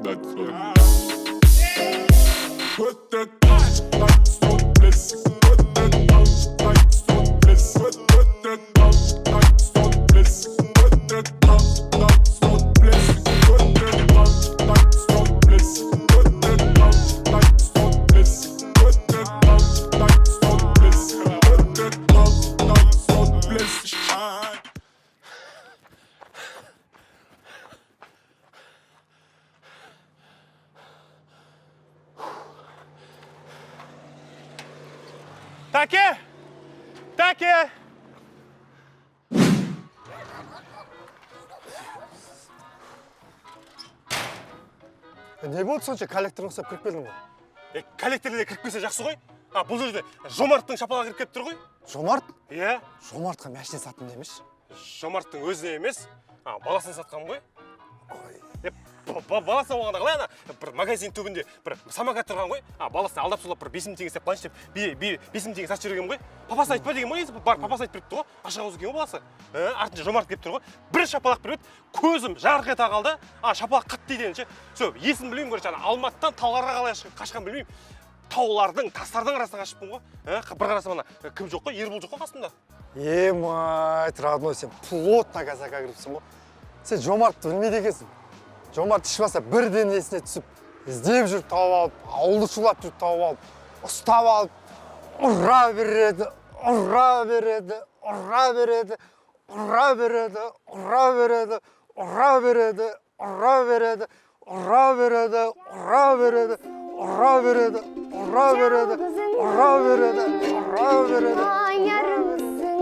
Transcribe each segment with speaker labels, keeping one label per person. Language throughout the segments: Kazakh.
Speaker 1: That's what. Put that touch like so bliss. Put that touch like so bliss. Put that touch like so bliss. Put that touch like so bliss. Put that touch like so bliss. Put that touch like so bliss. Put that touch like so bliss. Put that touch like so bliss.
Speaker 2: Таке! Таке!
Speaker 3: Не болды сонша коллекторға ұқсап кіріп келдің ғой?
Speaker 2: Коллекторлерге кіріп келсе жақсы ғой. Бұл жерде Жомарттың шапалағы кіріп келіп тұр ғой.
Speaker 3: Жомарт?
Speaker 2: Иә.
Speaker 3: Жомартқа мәшіне саттым демеш.
Speaker 2: Жомарттың өзіне емес, баласын сатқан ғой. Баласы болғанда қалай ана бір магазин түбінде бір самокат тұрған ғой. Баласын алдап солап бір 5000 теңге істеп қойшы деп 5000 теңге сатып жіберген ғой. Папасы айтпа деген ғой. Бар папасы айтып беріпті ғой. Ашық ауыз екен ғой баласы. Артынша Жомарт келіп тұр ғой. Бір шапалақ беріп еді, көзім жарқ ете қалды. Шапалақ қатты дейді дегенше. Сол есін білмеймін короче, Алматыдан Талғарға қалай қашқан білмеймін. Таулардың, тастардың арасынан қашыппын ғой. Бір қарасам ана кім жоқ қой, Ербол жоқ қой қасымда.
Speaker 3: Мать, родной, сен плотно казакқа кіріпсің ғой. Сен Жомартты білмейді екенсің. Жомарт ішбаса бірден есіне түсіп, іздеп жүріп тауып алып, ауылды шулап жүріп тауып алып, ұстап алып, ұра береді, ұра береді, ұра береді, ұра береді, ұра береді, ұра береді, ұра береді, ұра береді, ұра береді, ұра береді, ұра береді, ұра береді, ұра береді.
Speaker 4: Ayarımsın,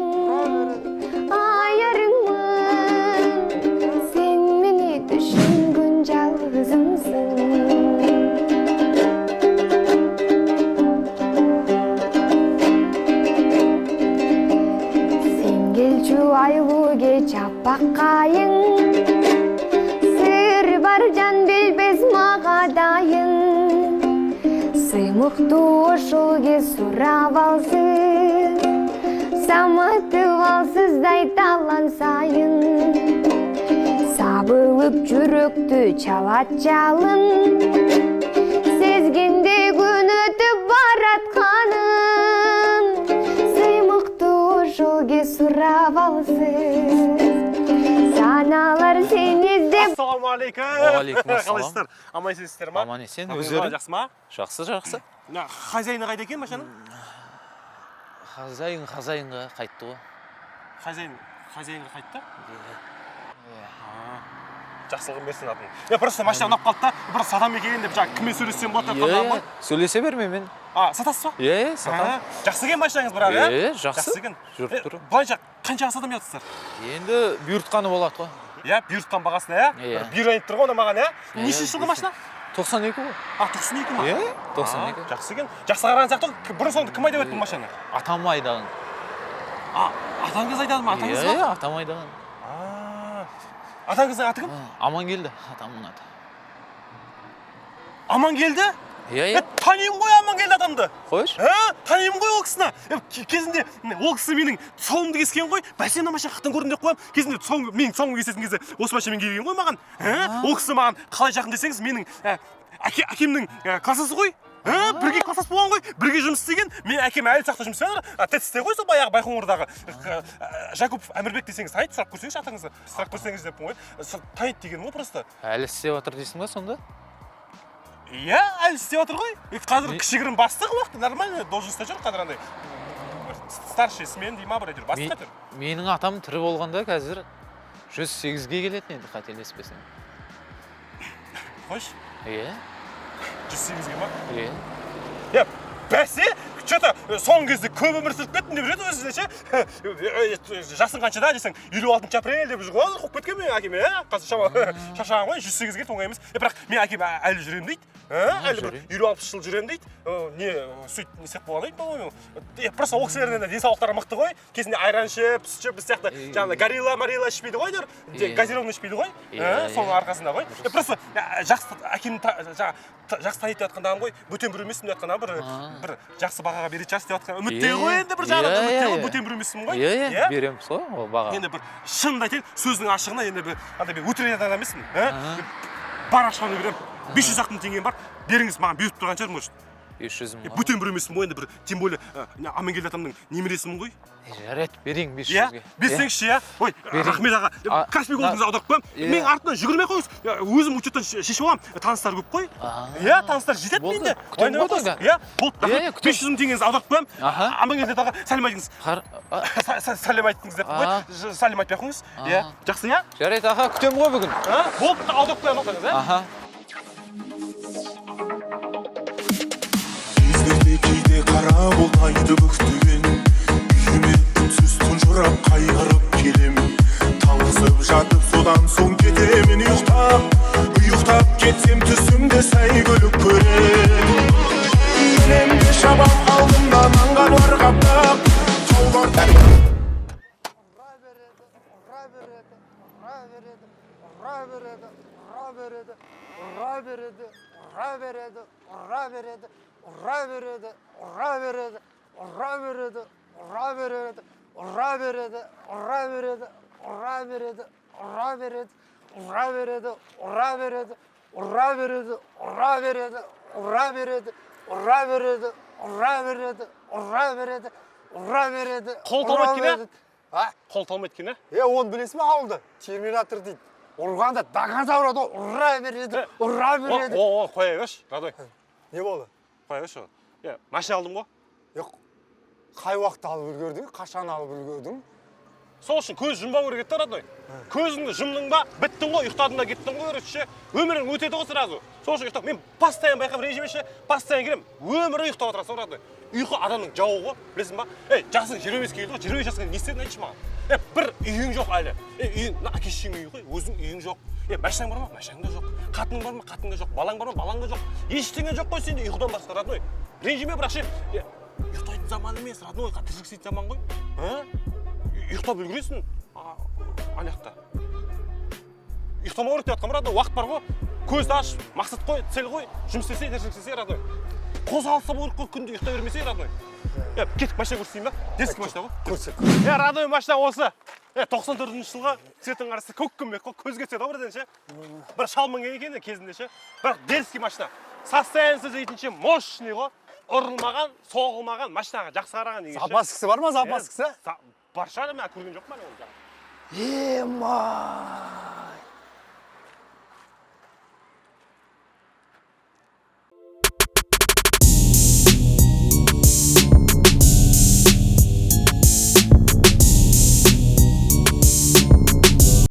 Speaker 4: ayarımın, sen beni düşüngün yalnızımsın. Sen gel şu aylı geç bakayın, sır var can bilmez mağadayın. Сымықты ошылге сұрап алсын, саматып алсыздай талан сайын. Сабылып жүректі чалат жалын, сезгенде күн өтіп баратқанын. Сымықты ошылге сұрап алсын, саналар сен іздеп.
Speaker 2: Ассалаумағалейкум.
Speaker 5: Уағалейкум ассалам.
Speaker 2: Қалайсыздар? Аман есенсіздер ма?
Speaker 5: Аман есен, өздерің?
Speaker 2: Жақсы ма?
Speaker 5: Жақсы.
Speaker 2: Хозяйны қайда екен машаның?
Speaker 5: Хозяинға қайтты ғой.
Speaker 2: Хозяинға қайтты? Жақсылығын берсін атын. Просто машина ұнап қалды да, бір сатам екен деп, кіммен сөйлессем болады деп қалдым ғой.
Speaker 5: Сөйлесе берме мен.
Speaker 2: Сатасыз ба?
Speaker 5: Сатам.
Speaker 2: Жақсы екен машинаңыз бірақ, иә?
Speaker 5: Жақсы.
Speaker 2: екен.
Speaker 5: Жүріп тұр.
Speaker 2: Былайша қаншаға сатам жатсыздар?
Speaker 5: Енді бұйыртқаны болады ғой.
Speaker 2: Иә, бұйыртқан бағасына, иә? Бұйыр айып тұр ғой оны маған, иә? Нешінші жылғы машина?
Speaker 5: 92 ғой.
Speaker 2: 92 ма?
Speaker 5: 92.
Speaker 2: Жақсы екен. Жақсы қараған сияқты, бұрын соңды кім айдап өтті бұл машинаны?
Speaker 5: Атам айдаған.
Speaker 2: Атаңыз айдады ма? Атаңыз ба?
Speaker 5: Атам айдаған.
Speaker 2: Атаңыздың аты кім?
Speaker 5: Амангелді, атамның аты.
Speaker 2: Амангелді? Танимын ғой Амангелді адамды.
Speaker 5: Қойш?
Speaker 2: Танимын ғой ол кісіні. Кезінде ол кісі менің тұсауымды кескен ғой. Бәсен машина қақтан көрдім деп қоям. Кезінде менің тұсауымды кесетін кезде осы машинамен келген ғой маған. Ол кісі маған қалай жақын десеңіз, менің әкемнің классасы ғой. Бірге класс болған ғой, бірге жұмыс істеген. Мен әкем әлі жақта жұмыс істеп жатыр. ТЭЦ-те ғой сол баяғы Байқоңырдағы Жакупов Әмірбек десеңіз, таниды, сұрап көрсеңізші атыңызды. Сұрап көрсеңіз деппін ғой. Таниды деген ғой просто.
Speaker 5: Әлі істеп жатыр дейсің ба сонда?
Speaker 2: Иә, әлі істеп жатыр ғой. Қазір кішігірім бастық уақыты нормально должностьта жүр, қазір андай старший смен дей ма бір әйтеуір бастық әйтеуір.
Speaker 5: Менің атам тірі болғанда қазір 108-ге келетін еді, қателеспесем.
Speaker 2: Қойш? 108-ге ма? Бәсе, что-то соңғы кезде көп өмір сүріп кеттім деп жүреді өзіне ше. Жасың қаншада десең 56 апрель деп жүр ғой, қуып кеткен мен әкеме, қазір шашаған ғой, 108-ге оңай емес. Бірақ мен әкем әлі жүрем дейді. Әлі бір 56 жыл жүрем дейді. Не сөйт не сияқты болған дейді, по-моему. Просто ол кісілердің денсаулықтары мықты ғой. Кезінде айран ішіп, сүт ішіп, біз сияқты жаңағы горилла ішпейді ғой, газированный ішпейді ғой. Соның арқасында ғой. Просто жақсы әкемді жақсы таниды деп жатқандағым ғой, бөтен бір емеспін деп жатқандағым бір жақсы бағаға береді жас деп жатқан үмітте ғой, енді бір жағынан үмітте ғой, бөтен бір емеспін ғой.
Speaker 5: Иә, береміз ғой ол баға.
Speaker 2: Енді бір шынымды айтайын, сөздің ашығына енді бір өтірік адам емеспін. Бар ашығын беремін. 500 ақ мың теңгем бар. Беріңіз, маған беріп тұрған шығар, может.
Speaker 5: 500 мың.
Speaker 2: Бөтен бір емеспін ғой, енді бір, тем более Амангелді атамның немересімін ғой.
Speaker 5: Жарайды, берейін
Speaker 2: Иә,
Speaker 5: 500-ге.
Speaker 2: берсеңізші, иә. Ой, рахмет аға. Каспий голдыңызды аударып қоямын. Мен артынан жүгірмей қойыңыз. Өзім учеттен шешіп аламын. Таныстар көп қой. Иә, таныстар жетеді менде.
Speaker 5: Күтемін ғой тойда.
Speaker 2: Иә, болды.
Speaker 5: Иә,
Speaker 2: 500 мың теңгеңізді аударып қоямын.
Speaker 5: Аха.
Speaker 2: Амангелді аға, сәлем айтыңыз. Сәлем айтыңыз деп қой. Сәлем айтпай ақ қойыңыз. Иә, жақсы, иә?
Speaker 5: Жарайды, аға, күтемін ғой бүгін.
Speaker 2: Болды, аударып қоямын алсаңыз, иә?
Speaker 5: Аха.
Speaker 1: Кездерде кейде қара бұлтайды бүктеген үйіме үнсіз тұнжырап қайғырып келем. Талғызып жатып содан соң кетемін ұйықтап кетсем түсімде сәйгүлік көрем. Әлемде шабам алдымдан аңғарлар қаптап таулар.
Speaker 2: Қол талмайды екен, қол талмайды екен,
Speaker 3: Оны білесің бе ауылда? Терминатор дейді. Ұрғанда дағаза ұрады, ұра береді.
Speaker 2: О, қоя берші, Радой.
Speaker 3: Не болды?
Speaker 2: Қоя берші. Машина алдым ғой.
Speaker 3: Жоқ, қай уақытта алып үлгердің, қашан алып үлгердің?
Speaker 2: Сол үшін көз жұмбау керек еді, Радой. Көзіңді жұмдың ба, біттің ғой, ұйықтадың да кеттің ғой, өрішше. Өмірің өтеді ғой сразу. Сол үшін ұйықтап, мен постоянно байқап режимеше, постоянно келем. Өмірі ұйықтап отырасың, Радой. Ұйқы адамның жауы ғой, білесің ба? Жасың 25 келді ғой, 25 жасқа не істедің айтшы маған. Бір үйің жоқ әлі. Үйің, әке-шешең үйі ғой, өзің үйің жоқ. Машинаң бар ма? Машинаң да жоқ. Қатының бар ма? Қатың да жоқ. Балаң бар ма? Балаң да жоқ. Ештеңе жоқ қой сенде ұйқыдан басқа, Радой. Ренжіме, бірақ ше, ұйықтайтын заман емес, Радой, тіршілік заман ғой. Ұйықтап үлгересің аяқта. Ұйықтамау керек деп жатқанмын, Радой, уақыт бар ғой. Көзді аш, мақсат қой, цель қой, жұмыс істесе, тіршілік істесе, Радой. Қозғалса болар қой, күнде ұйықтай бермесе, Радой. Кеттік, машина көрсетейін ба? Детский машина ғой.
Speaker 3: Көрсет.
Speaker 2: Радой машина осы. 94-ші жылғы цветің қарасы көк күмбек қой, көзге түседі ғой бірден ше. Бір шалмың екен кезінде ше. Бірақ детский машина. Состояниясы дейтінше мощный ғой. Ұрылмаған, соғылмаған машинаға жақсы қараған деген ше.
Speaker 3: Запаскасы бар ма, запаскасы?
Speaker 2: Бар шығар, мен көрген жоқпын әлі оны.
Speaker 3: Ема!